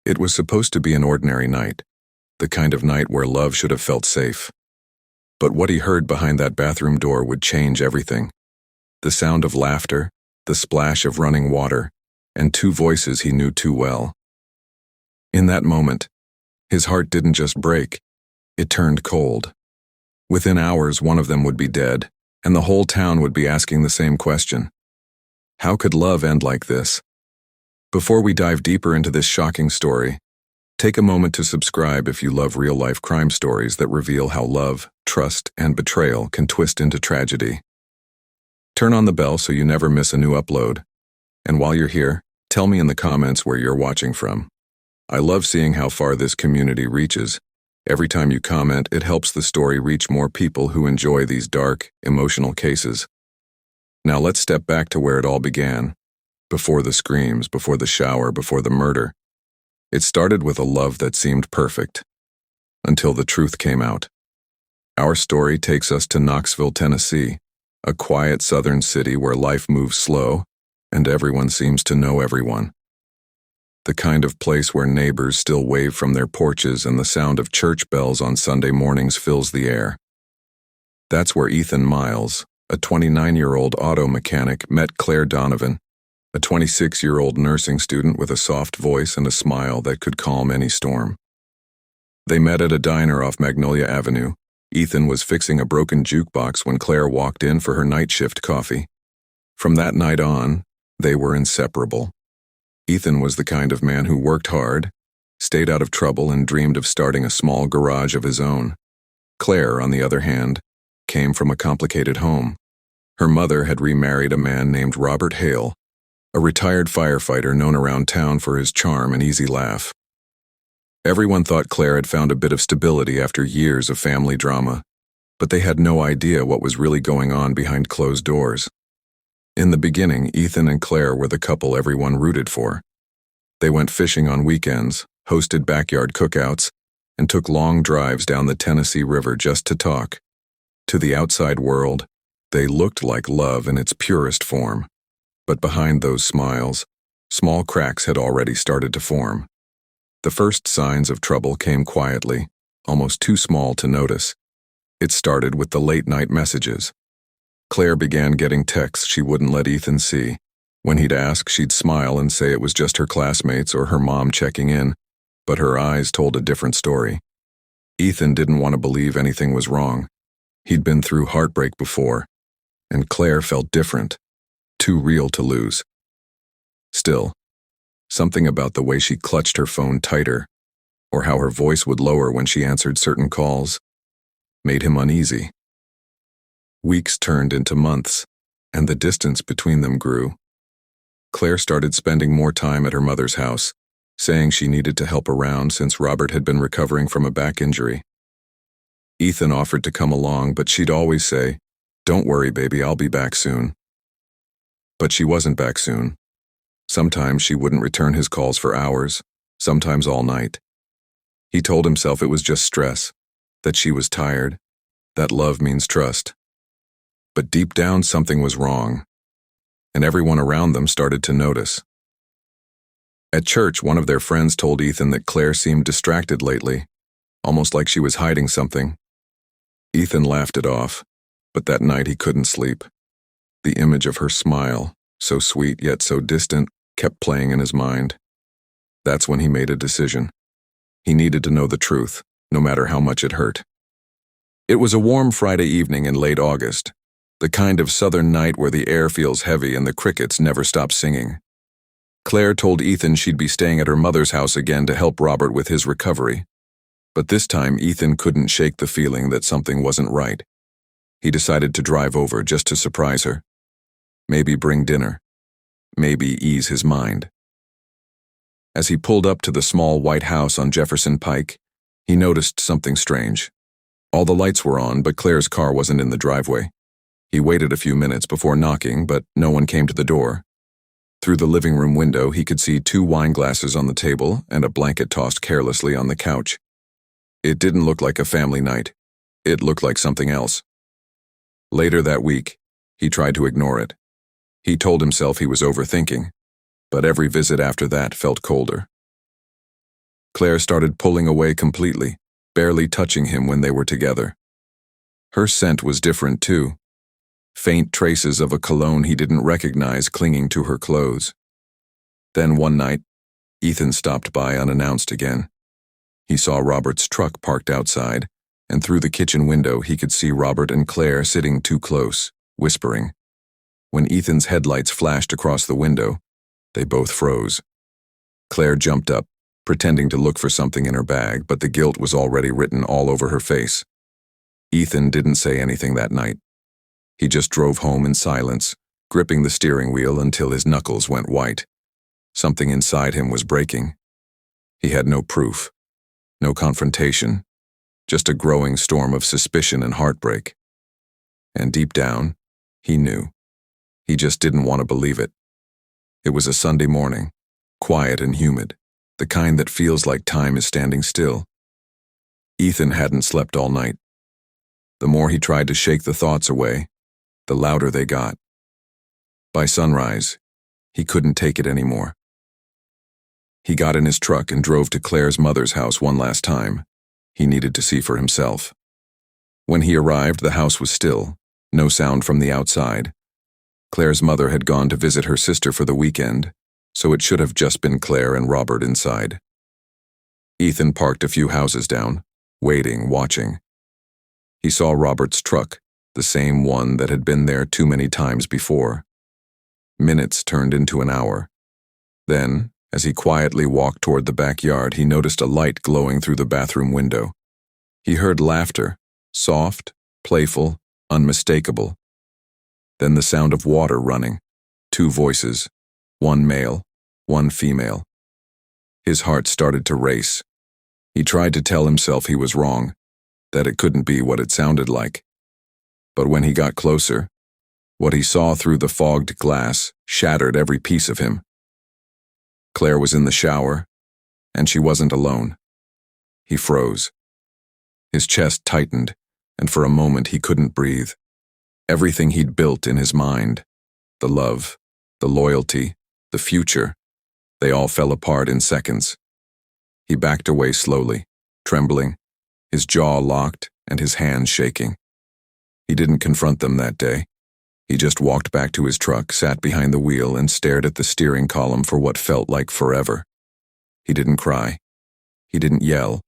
It was supposed to be an ordinary night, the kind of night where love should have felt safe. But what he heard behind that bathroom door would change everything. The sound of laughter, the splash of running water, and two voices he knew too well. In that moment, his heart didn't just break, it turned cold. Within hours, one of them would be dead, and the whole town would be asking the same question. How could love end like this? Before we dive deeper into this shocking story, take a moment to subscribe if you love real-life crime stories that reveal how love, trust, and betrayal can twist into tragedy. Turn on the bell so you never miss a new upload. And while you're here, tell me in the comments where you're watching from. I love seeing how far this community reaches. Every time you comment, it helps the story reach more people who enjoy these dark, emotional cases. Now let's step back to where it all began. Before the screams, before the shower, before the murder. It started with a love that seemed perfect. Until the truth came out. Our story takes us to Knoxville, Tennessee, a quiet southern city where life moves slow, and everyone seems to know everyone. The kind of place where neighbors still wave from their porches and the sound of church bells on Sunday mornings fills the air. That's where Ethan Miles, a 29-year-old auto mechanic, met Claire Donovan, a 26-year-old nursing student with a soft voice and a smile that could calm any storm. They met at a diner off Magnolia Avenue. Ethan was fixing a broken jukebox when Claire walked in for her night shift coffee. From that night on, they were inseparable. Ethan was the kind of man who worked hard, stayed out of trouble, and dreamed of starting a small garage of his own. Claire, on the other hand, came from a complicated home. Her mother had remarried a man named Robert Hale, a retired firefighter known around town for his charm and easy laugh. Everyone thought Claire had found a bit of stability after years of family drama, but they had no idea what was really going on behind closed doors. In the beginning, Ethan and Claire were the couple everyone rooted for. They went fishing on weekends, hosted backyard cookouts, and took long drives down the Tennessee River just to talk. To the outside world, they looked like love in its purest form. But behind those smiles, small cracks had already started to form. The first signs of trouble came quietly, almost too small to notice. It started with the late-night messages. Claire began getting texts she wouldn't let Ethan see. When he'd ask, she'd smile and say it was just her classmates or her mom checking in, but her eyes told a different story. Ethan didn't want to believe anything was wrong. He'd been through heartbreak before, and Claire felt different, too real to lose. Still, something about the way she clutched her phone tighter, or how her voice would lower when she answered certain calls, made him uneasy. Weeks turned into months, and the distance between them grew. Claire started spending more time at her mother's house, saying she needed to help around since Robert had been recovering from a back injury. Ethan offered to come along, but she'd always say, "Don't worry, baby, I'll be back soon." But she wasn't back soon. Sometimes she wouldn't return his calls for hours, sometimes all night. He told himself it was just stress, that she was tired, that love means trust. But deep down, something was wrong, and everyone around them started to notice. At church, one of their friends told Ethan that Claire seemed distracted lately, almost like she was hiding something. Ethan laughed it off, but that night he couldn't sleep. The image of her smile, so sweet yet so distant, kept playing in his mind. That's when he made a decision. He needed to know the truth, no matter how much it hurt. It was a warm Friday evening in late August, the kind of southern night where the air feels heavy and the crickets never stop singing. Claire told Ethan she'd be staying at her mother's house again to help Robert with his recovery. But this time, Ethan couldn't shake the feeling that something wasn't right. He decided to drive over just to surprise her. Maybe bring dinner. Maybe ease his mind. As he pulled up to the small white house on Jefferson Pike, he noticed something strange. All the lights were on, but Claire's car wasn't in the driveway. He waited a few minutes before knocking, but no one came to the door. Through the living room window, he could see 2 wine glasses on the table and a blanket tossed carelessly on the couch. It didn't look like a family night. It looked like something else. Later that week, he tried to ignore it. He told himself he was overthinking, but every visit after that felt colder. Claire started pulling away completely, barely touching him when they were together. Her scent was different too. Faint traces of a cologne he didn't recognize clinging to her clothes. Then one night, Ethan stopped by unannounced again. He saw Robert's truck parked outside, and through the kitchen window he could see Robert and Claire sitting too close, whispering. When Ethan's headlights flashed across the window, they both froze. Claire jumped up, pretending to look for something in her bag, but the guilt was already written all over her face. Ethan didn't say anything that night. He just drove home in silence, gripping the steering wheel until his knuckles went white. Something inside him was breaking. He had no proof, no confrontation, just a growing storm of suspicion and heartbreak. And deep down, he knew. He just didn't want to believe it. It was a Sunday morning, quiet and humid, the kind that feels like time is standing still. Ethan hadn't slept all night. The more he tried to shake the thoughts away, the louder they got. By sunrise, he couldn't take it anymore. He got in his truck and drove to Claire's mother's house one last time. He needed to see for himself. When he arrived, the house was still, no sound from the outside. Claire's mother had gone to visit her sister for the weekend, so it should have just been Claire and Robert inside. Ethan parked a few houses down, waiting, watching. He saw Robert's truck, the same one that had been there too many times before. Minutes turned into an hour. Then, as he quietly walked toward the backyard, he noticed a light glowing through the bathroom window. He heard laughter, soft, playful, unmistakable. Then the sound of water running, 2 voices, one male, one female. His heart started to race. He tried to tell himself he was wrong, that it couldn't be what it sounded like. But when he got closer, what he saw through the fogged glass shattered every piece of him. Claire was in the shower, and she wasn't alone. He froze. His chest tightened, and for a moment he couldn't breathe. Everything he'd built in his mind, the love, the loyalty, the future, they all fell apart in seconds. He backed away slowly, trembling, his jaw locked and his hands shaking. He didn't confront them that day. He just walked back to his truck, sat behind the wheel, and stared at the steering column for what felt like forever. He didn't cry. He didn't yell.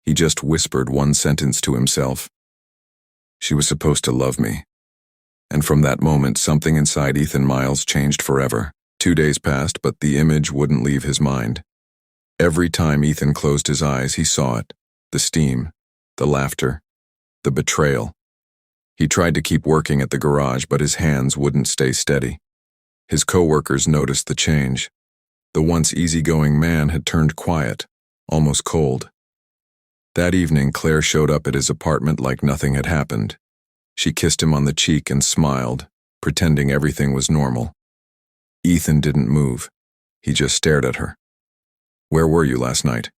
He just whispered one sentence to himself. She was supposed to love me. And from that moment, something inside Ethan Miles changed forever. 2 days passed, but the image wouldn't leave his mind. Every time Ethan closed his eyes, he saw it. The steam, the laughter, the betrayal. He tried to keep working at the garage, but his hands wouldn't stay steady. His coworkers noticed the change. The once easygoing man had turned quiet, almost cold. That evening, Claire showed up at his apartment like nothing had happened. She kissed him on the cheek and smiled, pretending everything was normal. Ethan didn't move. He just stared at her. "Where were you last night?"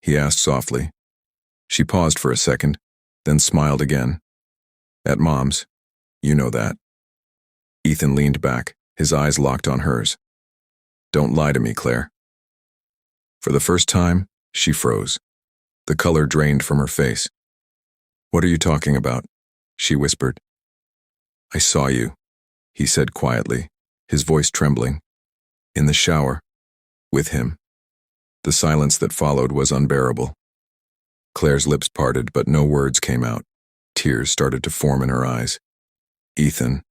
he asked softly. She paused for a second, then smiled again. "At Mom's. You know that." Ethan leaned back, his eyes locked on hers. "Don't lie to me, Claire." For the first time, she froze. The color drained from her face. "What are you talking about?" she whispered. "I saw you," he said quietly, his voice trembling. "In the shower. With him." The silence that followed was unbearable. Claire's lips parted, but no words came out. Tears started to form in her eyes. "Ethan,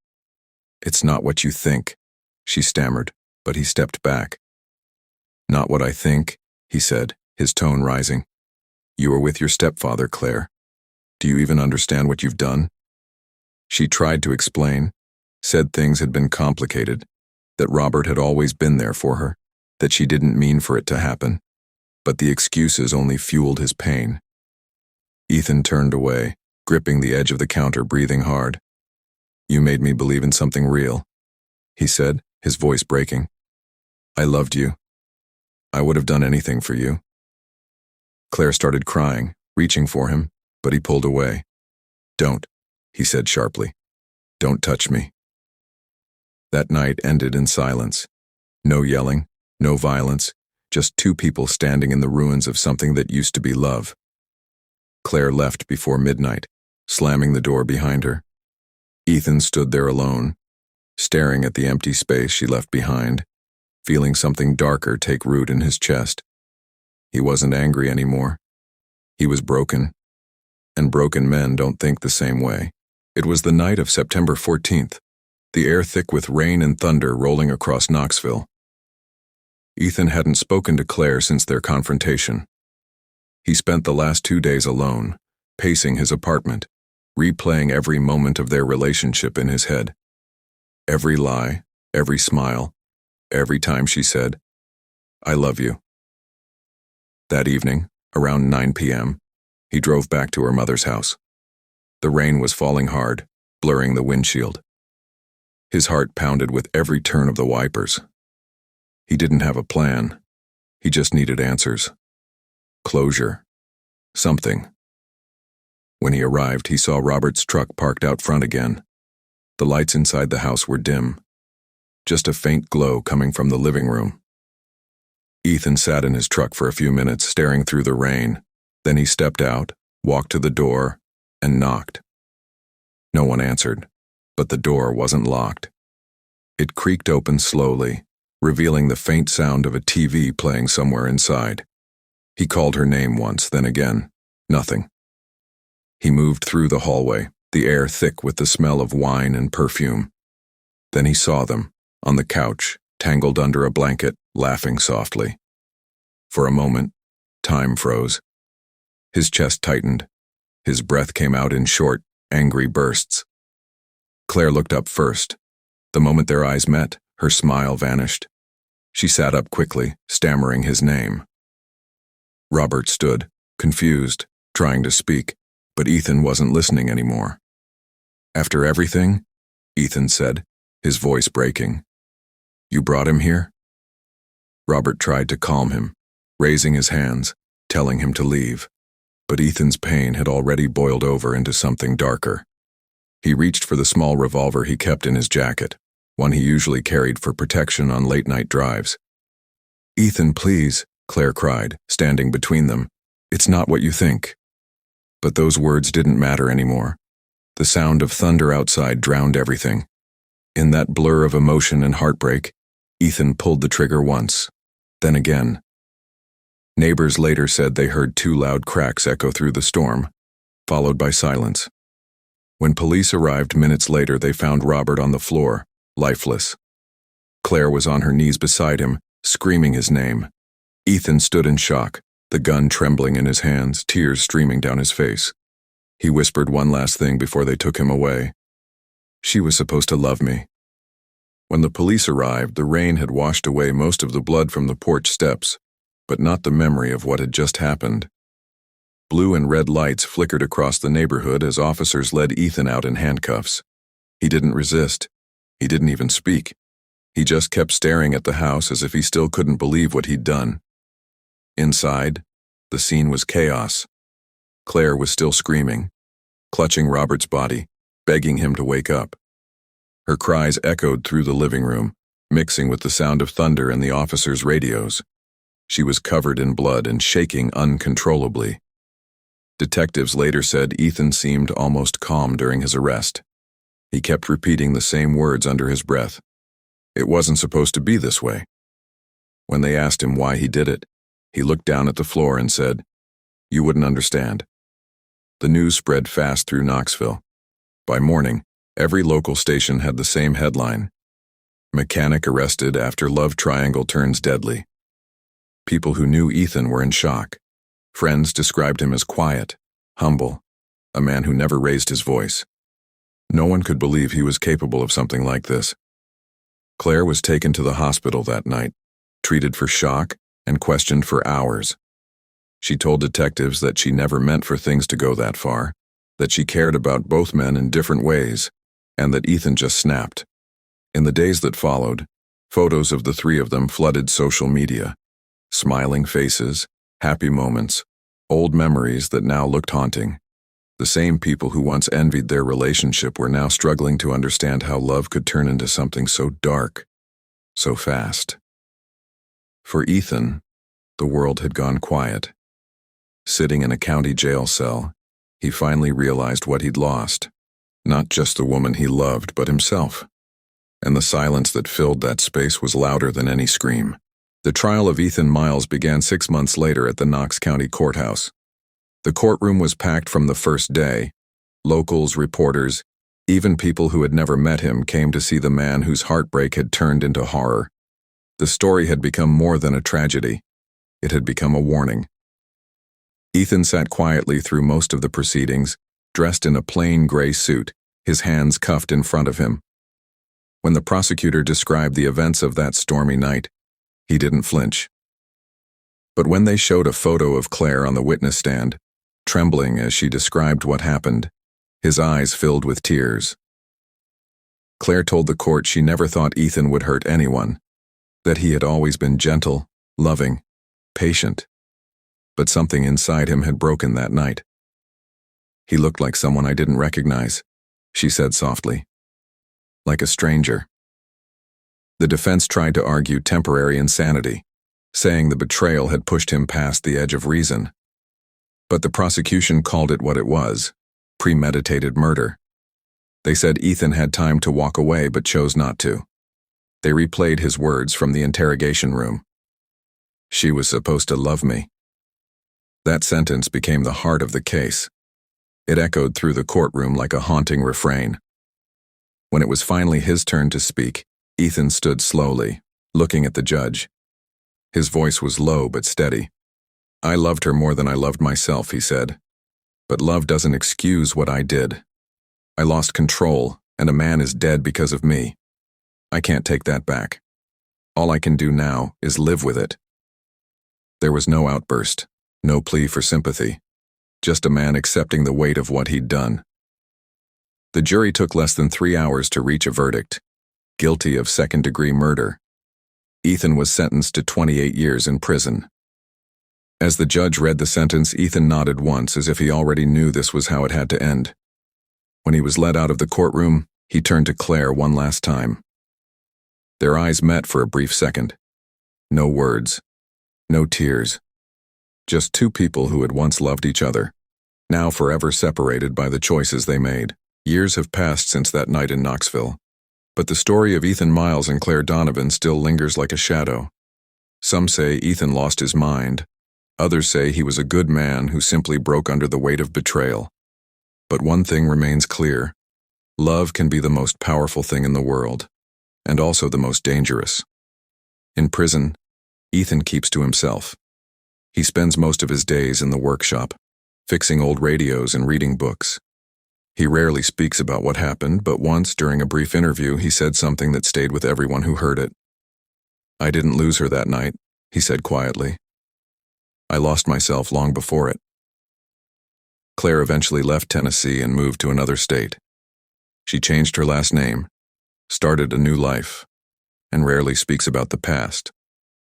it's not what you think," she stammered, but he stepped back. "Not what I think," he said, his tone rising. "You were with your stepfather, Claire. Do you even understand what you've done?" She tried to explain, said things had been complicated, that Robert had always been there for her, that she didn't mean for it to happen, but the excuses only fueled his pain. Ethan turned away, gripping the edge of the counter, breathing hard. "You made me believe in something real," he said, his voice breaking. "I loved you. I would have done anything for you." Claire started crying, reaching for him, but he pulled away. "Don't," he said sharply. "Don't touch me." That night ended in silence. No yelling, no violence, just two people standing in the ruins of something that used to be love. Claire left before midnight, slamming the door behind her. Ethan stood there alone, staring at the empty space she left behind, feeling something darker take root in his chest. He wasn't angry anymore. He was broken, and broken men don't think the same way. It was the night of September 14th, the air thick with rain and thunder rolling across Knoxville. Ethan hadn't spoken to Claire since their confrontation. He spent the last 2 days alone, pacing his apartment, replaying every moment of their relationship in his head. Every lie, every smile, every time she said, "I love you." That evening, around 9 p.m., he drove back to her mother's house. The rain was falling hard, blurring the windshield. His heart pounded with every turn of the wipers. He didn't have a plan. He just needed answers. Closure. Something. When he arrived, he saw Robert's truck parked out front again. The lights inside the house were dim, just a faint glow coming from the living room. Ethan sat in his truck for a few minutes, staring through the rain. Then he stepped out, walked to the door, and knocked. No one answered, but the door wasn't locked. It creaked open slowly, revealing the faint sound of a TV playing somewhere inside. He called her name once, then again. Nothing. He moved through the hallway, the air thick with the smell of wine and perfume. Then he saw them, on the couch, tangled under a blanket, laughing softly. For a moment, time froze. His chest tightened. His breath came out in short, angry bursts. Claire looked up first. The moment their eyes met, her smile vanished. She sat up quickly, stammering his name. Robert stood, confused, trying to speak, but Ethan wasn't listening anymore. "After everything?" Ethan said, his voice breaking. "You brought him here?" Robert tried to calm him, raising his hands, telling him to leave, but Ethan's pain had already boiled over into something darker. He reached for the small revolver he kept in his jacket, one he usually carried for protection on late-night drives. "Ethan, please," Claire cried, standing between them. "It's not what you think." But those words didn't matter anymore. The sound of thunder outside drowned everything. In that blur of emotion and heartbreak, Ethan pulled the trigger once, then again. Neighbors later said they heard 2 loud cracks echo through the storm, followed by silence. When police arrived minutes later, they found Robert on the floor, lifeless. Claire was on her knees beside him, screaming his name. Ethan stood in shock, the gun trembling in his hands, tears streaming down his face. He whispered one last thing before they took him away. "She was supposed to love me." When the police arrived, the rain had washed away most of the blood from the porch steps, but not the memory of what had just happened. Blue and red lights flickered across the neighborhood as officers led Ethan out in handcuffs. He didn't resist. He didn't even speak. He just kept staring at the house as if he still couldn't believe what he'd done. Inside, the scene was chaos. Claire was still screaming, clutching Robert's body, begging him to wake up. Her cries echoed through the living room, mixing with the sound of thunder and the officers' radios. She was covered in blood and shaking uncontrollably. Detectives later said Ethan seemed almost calm during his arrest. He kept repeating the same words under his breath. It wasn't supposed to be this way. When they asked him why he did it, he looked down at the floor and said, "You wouldn't understand." The news spread fast through Knoxville. By morning, every local station had the same headline: "Mechanic arrested after love triangle turns deadly." People who knew Ethan were in shock. Friends described him as quiet, humble, a man who never raised his voice. No one could believe he was capable of something like this. Claire was taken to the hospital that night, treated for shock, and questioned for hours. She told detectives that she never meant for things to go that far, that she cared about both men in different ways, and that Ethan just snapped. In the days that followed, photos of the 3 of them flooded social media. Smiling faces, happy moments, old memories that now looked haunting. The same people who once envied their relationship were now struggling to understand how love could turn into something so dark, so fast. For Ethan, The world had gone quiet. Sitting in a county jail cell, he finally realized what he'd lost. Not just the woman he loved, but himself. And the silence that filled that space was louder than any scream. The trial of Ethan Miles began 6 months later at the Knox County Courthouse. The courtroom was packed from the first day. Locals, reporters, even people who had never met him came to see the man whose heartbreak had turned into horror. The story had become more than a tragedy. It had become a warning. Ethan sat quietly through most of the proceedings, dressed in a plain gray suit, his hands cuffed in front of him. When the prosecutor described the events of that stormy night, he didn't flinch. But when they showed a photo of Claire on the witness stand, trembling as she described what happened, his eyes filled with tears. Claire told the court she never thought Ethan would hurt anyone, that he had always been gentle, loving, patient. But something inside him had broken that night. He looked like someone I didn't recognize, she said softly. Like a stranger. The defense tried to argue temporary insanity, saying the betrayal had pushed him past the edge of reason. But the prosecution called it what it was, premeditated murder. They said Ethan had time to walk away but chose not to. They replayed his words from the interrogation room. She was supposed to love me. That sentence became the heart of the case. It echoed through the courtroom like a haunting refrain. When it was finally his turn to speak, Ethan stood slowly, looking at the judge. His voice was low but steady. I loved her more than I loved myself, he said. But love doesn't excuse what I did. I lost control, and a man is dead because of me. I can't take that back. All I can do now is live with it. There was no outburst, no plea for sympathy, just a man accepting the weight of what he'd done. The jury took less than 3 hours to reach a verdict, guilty of second-degree murder. Ethan was sentenced to 28 years in prison. As the judge read the sentence, Ethan nodded once as if he already knew this was how it had to end. When he was led out of the courtroom, he turned to Claire one last time. Their eyes met for a brief second. No words, no tears. Just two people who had once loved each other, now forever separated by the choices they made. Years have passed since that night in Knoxville, but the story of Ethan Miles and Claire Donovan still lingers like a shadow. Some say Ethan lost his mind. Others say he was a good man who simply broke under the weight of betrayal. But one thing remains clear. Love can be the most powerful thing in the world, and also the most dangerous. In prison, Ethan keeps to himself. He spends most of his days in the workshop, fixing old radios and reading books. He rarely speaks about what happened, but once during a brief interview he said something that stayed with everyone who heard it. I didn't lose her that night, he said quietly. I lost myself long before it. Claire eventually left Tennessee and moved to another state. She changed her last name, started a new life, and rarely speaks about the past.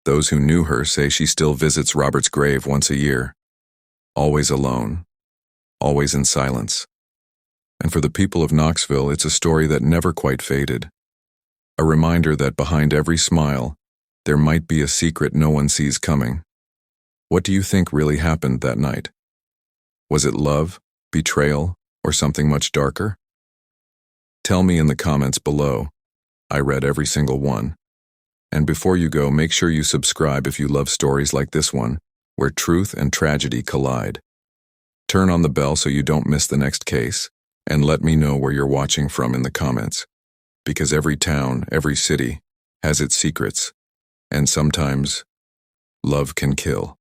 Those who knew her say she still visits Robert's grave once a year, always alone, always in silence. And for the people of Knoxville, it's a story that never quite faded. A reminder that behind every smile, there might be a secret no one sees coming. What do you think really happened that night? Was it love, betrayal, or something much darker? Tell me in the comments below. I read every single one. And before you go, make sure you subscribe if you love stories like this one, where truth and tragedy collide. Turn on the bell so you don't miss the next case, and let me know where you're watching from in the comments. Because every town, every city, has its secrets, and sometimes, love can kill.